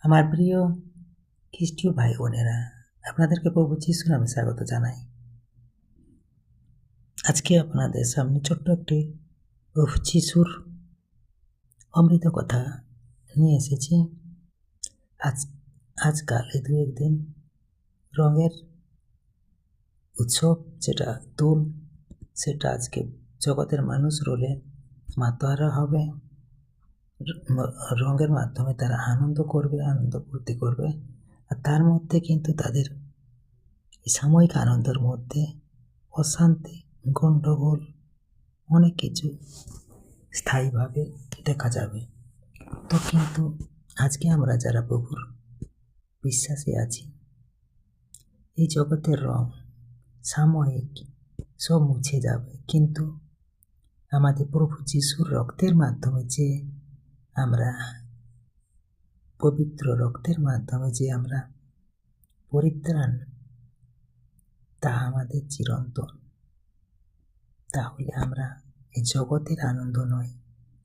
আমার প্রিয় খ্রিস্টীয় ভাই বোনেরা, আপনাদেরকে প্রভু যিশুর নামে স্বাগত জানাই। আজকে আপনাদের সামনে ছোট্ট একটি প্রভু যিশুর অমৃত কথা নিয়ে এসেছি। আজকাল এই দু একদিন রঙের উৎসব যেটা দোল, সেটা আজকে জগতের মানুষ রোলে মাতোয়ারা হবে। রঙের মাধ্যমে তারা আনন্দ করবে, আনন্দ ফুর্তি করবে। আর তার মধ্যে কিন্তু তাদের এই সাময়িক আনন্দের মধ্যে অশান্তি, গণ্ডগোল, অনেক কিছু স্থায়ীভাবে দেখা যাবে। তো কিন্তু আজকে আমরা যারা প্রভুর বিশ্বাসী আছি, এই জগতের রং সাময়িক, সব মুছে যাবে, কিন্তু আমাদের প্রভু যিশুর রক্তের মাধ্যমে যে আমরা পবিত্র রক্তের মাধ্যমে যে আমরা পরিত্রাণ, তা আমাদের চিরন্তন। তাহলে আমরা এই জগতের আনন্দ নয়,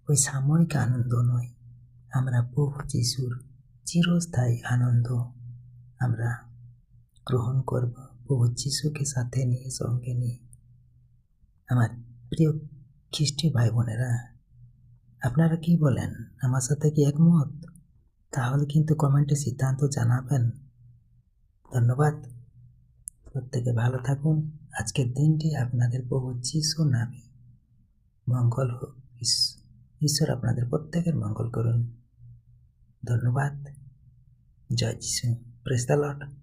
ওই সাময়িক আনন্দ নয়, আমরা প্রভু যিশুর চিরস্থায়ী আনন্দ আমরা গ্রহণ করব, প্রভু যিশুকে সাথে নিয়ে, সঙ্গে নিয়ে। আমার প্রিয় খ্রিস্টীয় ভাই বোনেরা, আপনারা কি বলেন? আমার সাথে কি একমত? তাহলে কিন্তু কমেন্টে সিদ্ধান্ত জানাবেন। ধন্যবাদ। প্রত্যেকে ভালো থাকুন। আজকের দিনটি আপনাদের প্রভু যিশুর নামে মঙ্গল হোক। ঈশ্বর আপনাদের প্রত্যেকের মঙ্গল করুন। ধন্যবাদ। জয় যিশু। Praise the Lord.